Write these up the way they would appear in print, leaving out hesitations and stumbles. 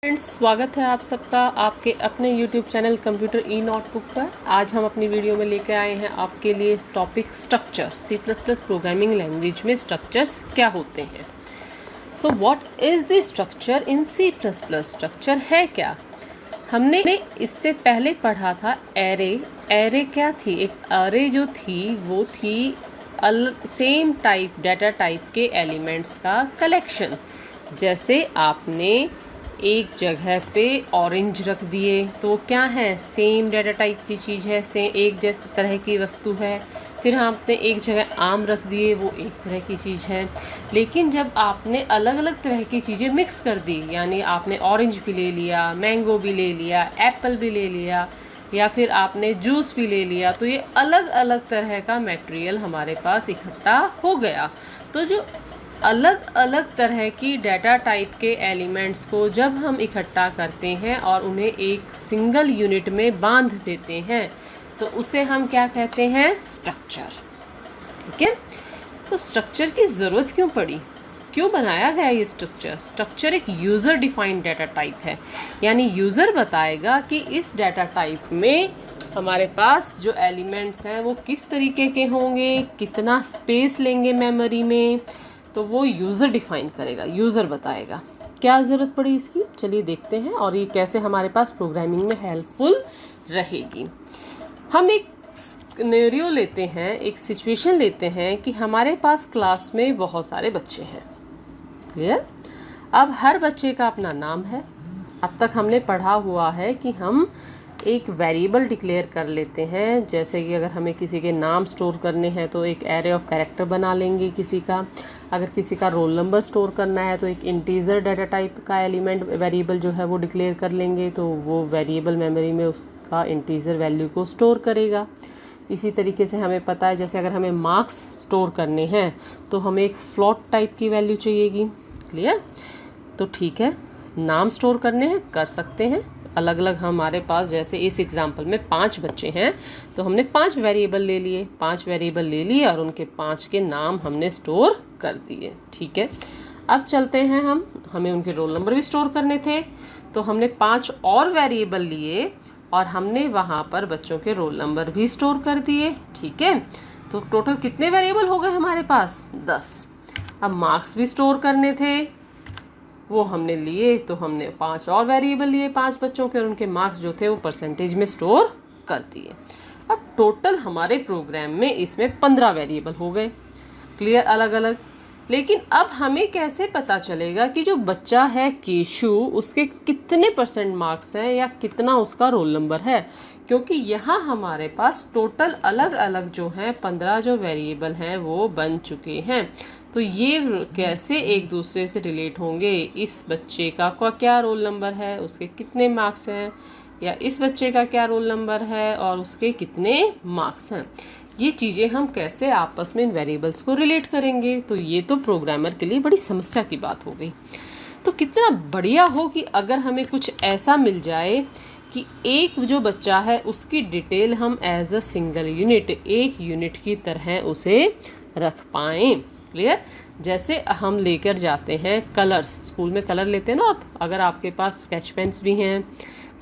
Friends, स्वागत है आप सबका आपके अपने YouTube चैनल कंप्यूटर ई नोटबुक पर। आज हम अपनी वीडियो में लेकर आए हैं आपके लिए topic structure. C++ programming language में स्ट्रक्चर्स क्या होते हैं। So what is the structure in C++? Structure है क्या? हमने इससे पहले पढ़ा था एरे। एरे क्या थी? एक अरे जो थी वो थी सेम टाइप डाटा टाइप के एलिमेंट्स का कलेक्शन। जैसे आपने एक जगह पे ऑरेंज रख दिए तो क्या है, सेम डाटा टाइप की चीज़ है, सेम एक जैसे तरह की वस्तु है। फिर आपने एक जगह आम रख दिए, वो एक तरह की चीज़ है। लेकिन जब आपने अलग अलग तरह की चीज़ें मिक्स कर दी, यानी आपने ऑरेंज भी ले लिया, मैंगो भी ले लिया, एप्पल भी ले लिया, या फिर आपने जूस भी ले लिया, तो ये अलग अलग तरह का मटेरियल हमारे पास इकट्ठा हो गया। तो जो अलग अलग तरह की डाटा टाइप के एलिमेंट्स को जब हम इकट्ठा करते हैं और उन्हें एक सिंगल यूनिट में बांध देते हैं तो उसे हम क्या कहते हैं? स्ट्रक्चर। ठीक है, तो स्ट्रक्चर की ज़रूरत क्यों पड़ी, क्यों बनाया गया ये स्ट्रक्चर? स्ट्रक्चर एक यूज़र डिफाइंड डाटा टाइप है, यानी यूज़र बताएगा कि इस डाटा टाइप में हमारे पास जो एलिमेंट्स हैं वो किस तरीके के होंगे, कितना स्पेस लेंगे मेमोरी में, तो वो यूज़र डिफ़ाइन करेगा, यूज़र बताएगा। क्या ज़रूरत पड़ी इसकी, चलिए देखते हैं और ये कैसे हमारे पास प्रोग्रामिंग में हेल्पफुल रहेगी। हम एक सिनेरियो लेते हैं, एक सिचुएशन लेते हैं कि हमारे पास क्लास में बहुत सारे बच्चे हैं। क्लियर? अब हर बच्चे का अपना नाम है। अब तक हमने पढ़ा हुआ है कि हम एक वेरिएबल डिक्लेयर कर लेते हैं। जैसे कि अगर हमें किसी के नाम स्टोर करने हैं तो एक एरे ऑफ कैरेक्टर बना लेंगे किसी का। अगर किसी का रोल नंबर स्टोर करना है तो एक इंटीजर डाटा टाइप का एलिमेंट वेरिएबल जो है वो डिक्लेयर कर लेंगे, तो वो वेरिएबल मेमोरी में उसका इंटीजर वैल्यू को स्टोर करेगा। इसी तरीके से हमें पता है, जैसे अगर हमें मार्क्स स्टोर करने हैं तो हमें एक फ्लोट टाइप की वैल्यू चाहिएगी। क्लियर? तो ठीक है, नाम स्टोर करने हैं, कर सकते हैं अलग अलग। हमारे पास जैसे इस एग्जांपल में 5 बच्चे हैं तो हमने 5 वेरिएबल ले लिए, 5 वेरिएबल ले लिए और उनके 5 के नाम हमने स्टोर कर दिए। ठीक है, अब चलते हैं हमें उनके रोल नंबर भी स्टोर करने थे, तो हमने 5 और वेरिएबल लिए और हमने वहाँ पर बच्चों के रोल नंबर भी स्टोर कर दिए। ठीक है, तो टोटल कितने वेरिएबल हो गए हमारे पास? 10। अब मार्क्स भी स्टोर करने थे, वो हमने लिए, तो हमने 5 और वेरिएबल लिए 5 बच्चों के और उनके मार्क्स जो थे वो परसेंटेज में स्टोर कर दिए। अब टोटल हमारे प्रोग्राम में इसमें 15 वेरिएबल हो गए। क्लियर? अलग अलग। लेकिन अब हमें कैसे पता चलेगा कि जो बच्चा है केशु, उसके कितने % मार्क्स हैं या कितना उसका रोल नंबर है? क्योंकि यहाँ हमारे पास टोटल अलग अलग जो हैं 15 जो वेरिएबल हैं वो बन चुके हैं। तो ये कैसे एक दूसरे से रिलेट होंगे? इस बच्चे का क्या रोल नंबर है, उसके कितने मार्क्स हैं, या इस बच्चे का क्या रोल नंबर है और उसके कितने मार्क्स हैं? ये चीज़ें हम कैसे आपस में इन वेरिएबल्स को रिलेट करेंगे? तो ये तो प्रोग्रामर के लिए बड़ी समस्या की बात हो गई। तो कितना बढ़िया हो कि अगर हमें कुछ ऐसा मिल जाए कि एक जो बच्चा है उसकी डिटेल हम एज अ सिंगल यूनिट, एक यूनिट की तरह उसे रख पाएँ। क्लियर? जैसे हम लेकर जाते हैं कलर्स, स्कूल में कलर लेते हैं ना आप, अगर आपके पास स्केच पेन्स भी हैं,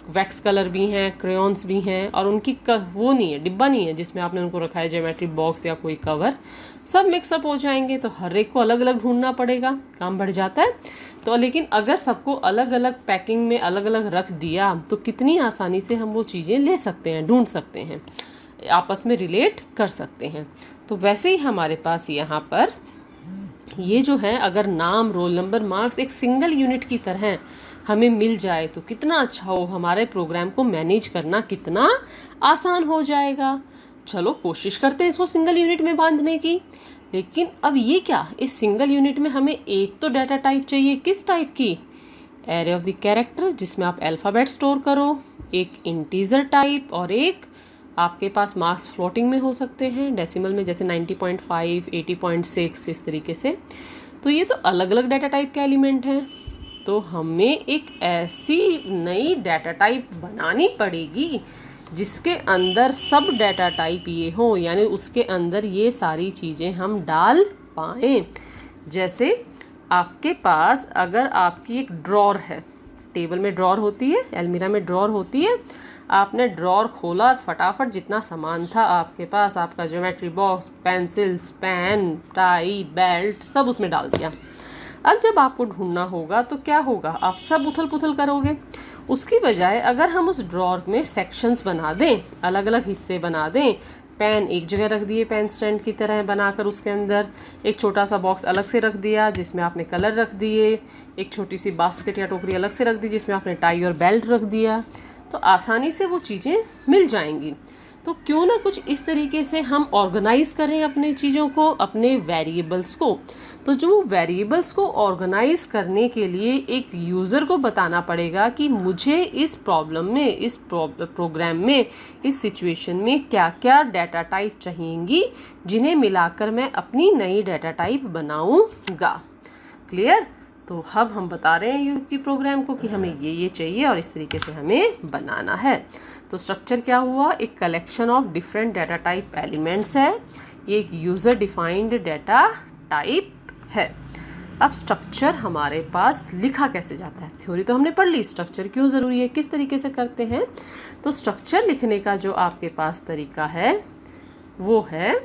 वैक्स कलर भी हैं, क्रेयॉन्स भी हैं, और उनकी वो नहीं है, डिब्बा नहीं है जिसमें आपने उनको रखा है, ज्योमेट्री बॉक्स या कोई कवर, सब मिक्सअप हो जाएंगे तो हर एक को अलग अलग ढूंढना पड़ेगा, काम बढ़ जाता है। तो लेकिन अगर सबको अलग अलग पैकिंग में अलग अलग रख दिया तो कितनी आसानी से हम वो चीज़ें ले सकते हैं, ढूंढ सकते हैं, आपस में रिलेट कर सकते हैं। तो वैसे ही हमारे पास यहाँ पर ये जो है, अगर नाम, रोल नंबर, मार्क्स एक सिंगल यूनिट की तरह हमें मिल जाए तो कितना अच्छा हो, हमारे प्रोग्राम को मैनेज करना कितना आसान हो जाएगा। चलो कोशिश करते हैं इसको सिंगल यूनिट में बांधने की। लेकिन अब ये क्या, इस सिंगल यूनिट में हमें एक तो डाटा टाइप चाहिए, किस टाइप की? एरे ऑफ द कैरेक्टर, जिसमें आप अल्फ़ाबेट स्टोर करो, एक इंटीजर टाइप, और एक आपके पास मार्क्स फ्लोटिंग में हो सकते हैं, डेसिमल में, जैसे 90.5, 80.6, इस तरीके से। तो ये तो अलग अलग डाटा टाइप के एलिमेंट हैं। तो हमें एक ऐसी नई डाटा टाइप बनानी पड़ेगी जिसके अंदर सब डाटा टाइप ये हो, यानी उसके अंदर ये सारी चीज़ें हम डाल पाएँ। जैसे आपके पास अगर आपकी एक ड्रॉर है, टेबल में ड्रॉर होती है, अलमीरा में ड्रॉर होती है, आपने ड्रॉर खोला और फटाफट जितना सामान था आपके पास, आपका geometry box, pencils, pen, tie, belt, सब उसमें डाल दिया। अब जब आपको ढूंढना होगा तो क्या होगा, आप सब उथल पुथल करोगे। उसकी बजाय अगर हम उस ड्रॉर में सेक्शंस बना दें, अलग अलग हिस्से बना दें, पेन एक जगह रख दिए पेन स्टैंड की तरह बनाकर, उसके अंदर एक छोटा सा बॉक्स अलग से रख दिया जिसमें आपने कलर रख दिए, एक छोटी सी बास्केट या टोकरी अलग से रख दी जिसमें आपने टाई और बेल्ट रख दिया, तो आसानी से वो चीज़ें मिल जाएंगी। तो क्यों ना कुछ इस तरीके से हम ऑर्गेनाइज करें अपने चीज़ों को, अपने वेरिएबल्स को। तो जो वेरिएबल्स को ऑर्गेनाइज करने के लिए एक यूज़र को बताना पड़ेगा कि मुझे इस प्रॉब्लम में, इस प्रोग्राम में, इस सिचुएशन में क्या क्या डाटा टाइप चाहिएंगी, जिन्हें मिलाकर मैं अपनी नई डाटा टाइप बनाऊंगा। क्लियर? तो अब हम बता रहे हैं यूपी प्रोग्राम को कि हमें ये चाहिए और इस तरीके से हमें बनाना है। तो स्ट्रक्चर क्या हुआ, एक collection of different data type elements है, ये एक यूज़र डिफाइंड डाटा टाइप है। अब स्ट्रक्चर हमारे पास लिखा कैसे जाता है, थ्योरी तो हमने पढ़ ली, स्ट्रक्चर क्यों ज़रूरी है, किस तरीके से करते हैं। तो स्ट्रक्चर लिखने का जो आपके पास तरीका है वो है,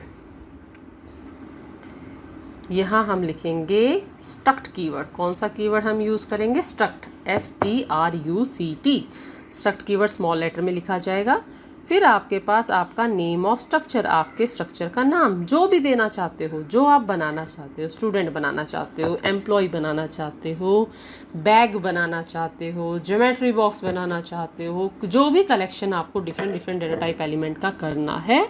यहाँ हम लिखेंगे स्ट्रक्ट कीवर्ड। कौन सा कीवर्ड हम यूज़ करेंगे, struct, STRUCT। Struct keyword small letter में लिखा जाएगा। फिर आपके पास आपका नेम ऑफ स्ट्रक्चर, आपके स्ट्रक्चर का नाम जो भी देना चाहते हो, जो आप बनाना चाहते हो, स्टूडेंट बनाना चाहते हो, एम्प्लॉय बनाना चाहते हो, बैग बनाना चाहते हो, ज्योमेट्री बॉक्स बनाना चाहते हो, जो भी कलेक्शन आपको different different data type element का करना है,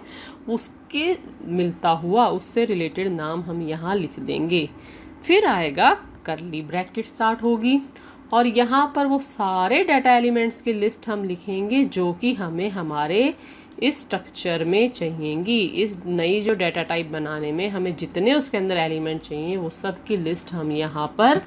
उसके मिलता हुआ उससे रिलेटेड नाम हम यहाँ लिख देंगे। फिर आएगा कर्ली ब्रैकेट स्टार्ट होगी और यहाँ पर वो सारे डाटा एलिमेंट्स की लिस्ट हम लिखेंगे जो कि हमें हमारे इस स्ट्रक्चर में चाहिएंगी। इस नई जो डाटा टाइप बनाने में हमें जितने उसके अंदर एलिमेंट चाहिए वो सब की लिस्ट हम यहाँ पर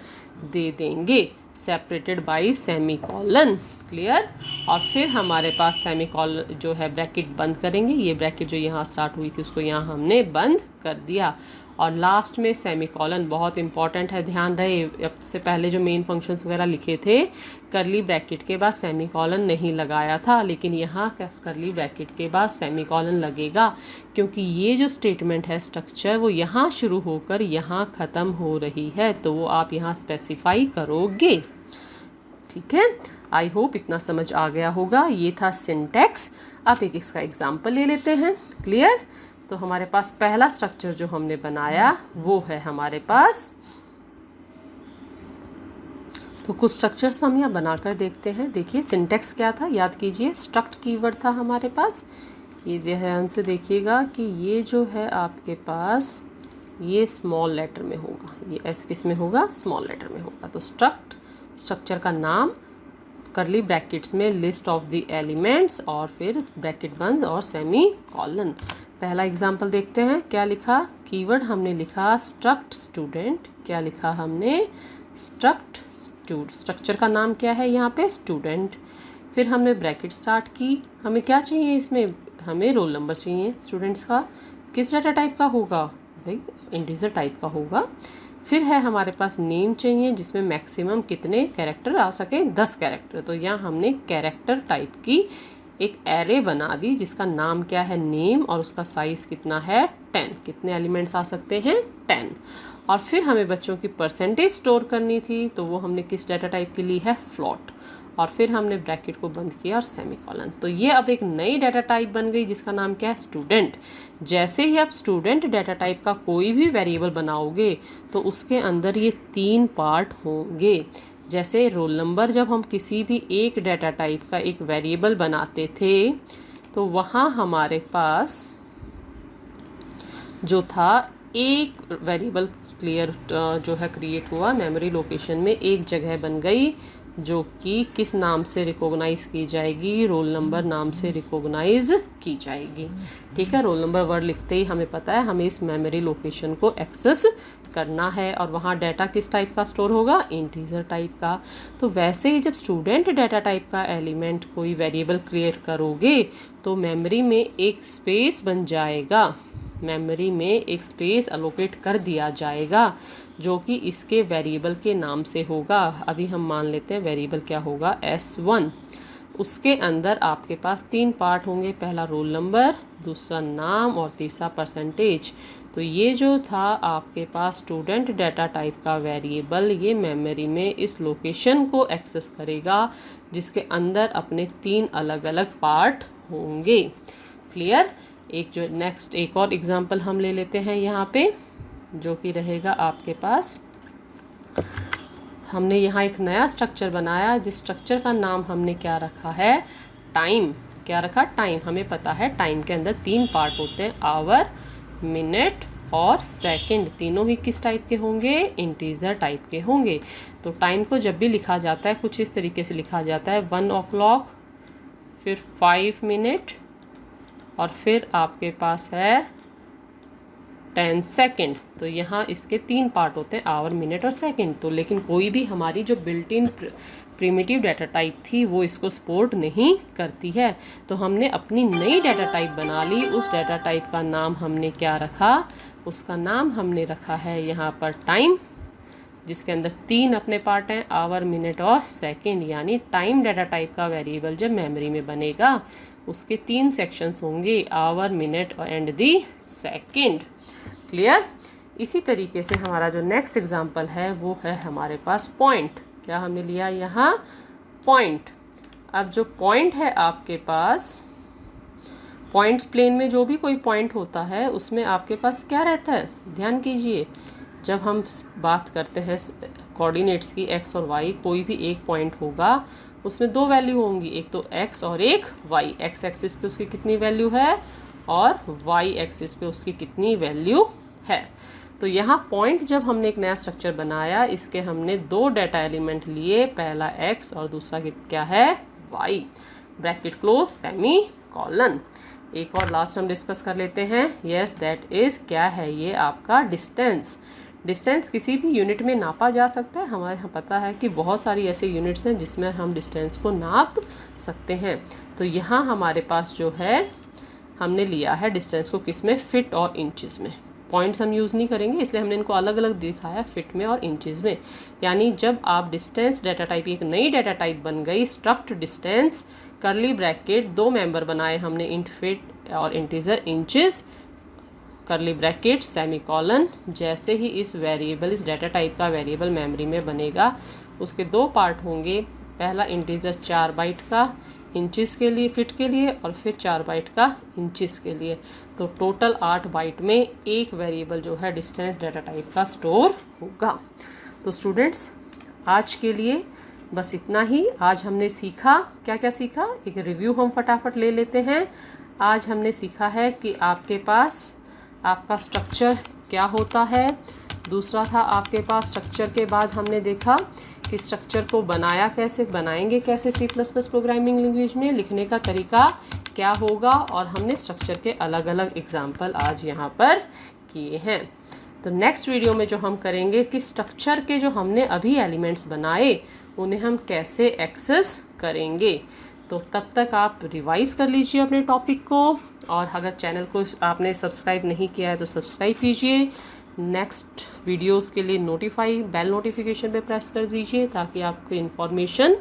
दे देंगे, सेपरेटेड बाय सेमीकोलन। क्लियर? और फिर हमारे पास सेमीकोलन जो है ब्रैकेट बंद करेंगे, ये ब्रैकेट जो यहाँ स्टार्ट हुई थी उसको यहाँ हमने बंद कर दिया। और लास्ट में सेमीकोलन बहुत इंपॉर्टेंट है, ध्यान रहे। अब से पहले जो मेन फंक्शंस वगैरह लिखे थे करली ब्रैकेट के बाद सेमीकोलन नहीं लगाया था, लेकिन यहाँ करली ब्रैकेट के बाद सेमीकोलन लगेगा क्योंकि ये जो स्टेटमेंट है स्ट्रक्चर वो यहाँ शुरू होकर यहाँ ख़त्म हो रही है, तो वो आप यहाँ स्पेसिफाई करोगे। ठीक है, आई होप इतना समझ आ गया होगा। ये था सिंटैक्स। अब एक इसका एग्जाम्पल ले लेते हैं। क्लियर? तो हमारे पास पहला स्ट्रक्चर जो हमने बनाया वो है हमारे पास, तो कुछ स्ट्रक्चर्स हम यहाँ बनाकर देखते हैं। देखिए सिंटैक्स क्या था, याद कीजिए, स्ट्रक्ट कीवर्ड था हमारे पास। ये ध्यान से देखिएगा कि ये जो है आपके पास ये स्मॉल लेटर में होगा, ये एस किस में होगा, स्मॉल लेटर में होगा। तो स्ट्रक्ट, स्ट्रक्चर का नाम, करली ब्रैकेट्स में लिस्ट ऑफ द एलिमेंट्स और फिर ब्रैकेट बंद और सेमी कॉलन। पहला एग्जाम्पल देखते हैं, क्या लिखा, कीवर्ड हमने लिखा स्ट्रक्ट स्टूडेंट। क्या लिखा हमने, स्ट्रक्ट स्ट्रक्चर का नाम क्या है यहाँ पे, स्टूडेंट। फिर हमने ब्रैकेट स्टार्ट की, हमें क्या चाहिए इसमें, हमें रोल नंबर चाहिए स्टूडेंट्स का। किस डाटा टाइप का होगा भाई, इंटीजर टाइप का होगा। फिर है हमारे पास नेम चाहिए जिसमें मैक्सिमम कितने कैरेक्टर आ सके, 10 कैरेक्टर। तो यहाँ हमने कैरेक्टर टाइप की एक एरे बना दी जिसका नाम क्या है, नेम, और उसका साइज़ कितना है, 10। कितने एलिमेंट्स आ सकते हैं, 10। और फिर हमें बच्चों की परसेंटेज स्टोर करनी थी, तो वो हमने किस डाटा टाइप के लिए है, फ्लोट। और फिर हमने ब्रैकेट को बंद किया और सेमीकोलन। तो ये अब एक नई डाटा टाइप बन गई जिसका नाम क्या है, स्टूडेंट। जैसे ही आप स्टूडेंट डाटा टाइप का कोई भी वेरिएबल बनाओगे तो उसके अंदर ये 3 पार्ट होंगे। जैसे रोल नंबर, जब हम किसी भी एक डाटा टाइप का एक वेरिएबल बनाते थे तो वहाँ हमारे पास जो था एक वेरिएबल क्लियर जो है क्रिएट हुआ मेमोरी लोकेशन में, एक जगह बन गई जो कि किस नाम से रिकॉग्नाइज की जाएगी, रोल नंबर नाम से रिकॉग्नाइज की जाएगी। ठीक है, रोल नंबर वर्ड लिखते ही हमें पता है हमें इस मेमोरी लोकेशन को एक्सेस करना है और वहाँ डाटा किस टाइप का स्टोर होगा, इंटीजर टाइप का। तो वैसे ही जब स्टूडेंट डाटा टाइप का एलिमेंट कोई वेरिएबल क्रिएट करोगे तो मेमोरी में एक स्पेस बन जाएगा, मेमोरी में एक स्पेस अलोकेट कर दिया जाएगा जो कि इसके वेरिएबल के नाम से होगा। अभी हम मान लेते हैं वेरिएबल क्या होगा, S1। उसके अंदर आपके पास 3 पार्ट होंगे, पहला रोल नंबर, दूसरा नाम और तीसरा परसेंटेज। तो ये जो था आपके पास स्टूडेंट डाटा टाइप का वेरिएबल, ये मेमोरी में इस लोकेशन को एक्सेस करेगा जिसके अंदर अपने 3 अलग अलग पार्ट होंगे। क्लियर। एक और एग्जांपल हम ले लेते हैं यहाँ पे, जो कि रहेगा आपके पास, हमने यहाँ एक नया स्ट्रक्चर बनाया जिस स्ट्रक्चर का नाम हमने क्या रखा है, टाइम। क्या रखा, टाइम। हमें पता है टाइम के अंदर 3 पार्ट होते हैं, आवर, मिनट और सेकंड। तीनों ही किस टाइप के होंगे, इंटीजर टाइप के होंगे। तो टाइम को जब भी लिखा जाता है कुछ इस तरीके से लिखा जाता है, 1 o'clock, फिर 5 मिनट और फिर आपके पास है 10 सेकेंड। तो यहाँ इसके 3 पार्ट होते हैं, आवर, मिनट और सेकंड। तो लेकिन कोई भी हमारी जो built in primitive data type थी वो इसको सपोर्ट नहीं करती है। तो हमने अपनी नई डाटा टाइप बना ली। उस डाटा टाइप का नाम हमने क्या रखा, उसका नाम हमने रखा है यहाँ पर टाइम, जिसके अंदर 3 अपने पार्ट हैं, आवर, मिनट और सेकंड। यानी टाइम डाटा टाइप का वेरिएबल जब मेमोरी में बनेगा उसके 3 सेक्शंस होंगे, hour, minute and the second. Clear. इसी तरीके से हमारा जो नेक्स्ट एग्जांपल है वो है हमारे पास पॉइंट। क्या हमने लिया यहाँ, पॉइंट। अब जो पॉइंट है आपके पास, पॉइंट प्लेन में जो भी कोई पॉइंट होता है उसमें आपके पास क्या रहता है, ध्यान कीजिए। जब हम बात करते हैं कोऑर्डिनेट्स की, एक्स और वाई, कोई भी एक पॉइंट होगा उसमें 2 वैल्यू होंगी, एक तो एक्स और एक वाई। एक्स एक्सिस पे उसकी कितनी वैल्यू है और वाई एक्सिस पे उसकी कितनी वैल्यू है। तो यहाँ पॉइंट जब हमने एक नया स्ट्रक्चर बनाया, इसके हमने 2 डाटा एलिमेंट लिए, पहला एक्स और दूसरा क्या है, Y, bracket close, semicolon. एक और लास्ट हम डिस्कस कर लेते हैं। यस, दैट इज़, क्या है ये आपका डिस्टेंस। डिस्टेंस किसी भी यूनिट में नापा जा सकता है। हमारे यहाँ पता है कि बहुत सारी ऐसे यूनिट्स हैं जिसमें हम डिस्टेंस को नाप सकते हैं। तो यहाँ हमारे पास जो है हमने लिया है डिस्टेंस को किस में, फिट और इंचेस में। पॉइंट्स हम यूज़ नहीं करेंगे इसलिए हमने इनको अलग अलग दिखाया, फिट में और इंचेस में। यानी जब आप डिस्टेंस डाटा टाइप, एक नई डाटा टाइप बन गई, स्ट्रक्ट डिस्टेंस, करली ब्रैकेट, 2 मेंबर बनाए हमने, इंट फिट और इंटीजर इंचेस, करली ब्रैकेट, सेमी कॉलन। जैसे ही इस वेरिएबल, इस डाटा टाइप का वेरिएबल मेमोरी में बनेगा उसके 2 पार्ट होंगे, पहला इंटीजर 4 बाइट का इंचेस के लिए, फिट के लिए, और फिर 4 बाइट का इंचेस के लिए। तो टोटल 8 बाइट में एक वेरिएबल जो है डिस्टेंस डाटा टाइप का स्टोर होगा। तो स्टूडेंट्स आज के लिए बस इतना ही। आज हमने सीखा, क्या क्या सीखा, एक रिव्यू हम फटाफट ले लेते हैं। आज हमने सीखा है कि आपके पास आपका स्ट्रक्चर क्या होता है। दूसरा था आपके पास स्ट्रक्चर के बाद हमने देखा कि स्ट्रक्चर को बनाएंगे कैसे C++ प्रोग्रामिंग लैंग्वेज में, लिखने का तरीका क्या होगा, और हमने स्ट्रक्चर के अलग अलग एग्जाम्पल आज यहाँ पर किए हैं। तो नेक्स्ट वीडियो में जो हम करेंगे कि स्ट्रक्चर के जो हमने अभी एलिमेंट्स बनाए उन्हें हम कैसे एक्सेस करेंगे। तो तब तक आप रिवाइज़ कर लीजिए अपने टॉपिक को, और अगर चैनल को आपने सब्सक्राइब नहीं किया है तो सब्सक्राइब कीजिए। नेक्स्ट वीडियोस के लिए बेल नोटिफिकेशन पे प्रेस कर दीजिए ताकि आपको इन्फॉर्मेशन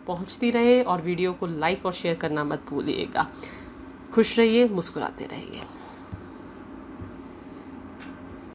पहुंचती रहे, और वीडियो को लाइक और शेयर करना मत भूलिएगा। खुश रहिए, मुस्कुराते रहिए।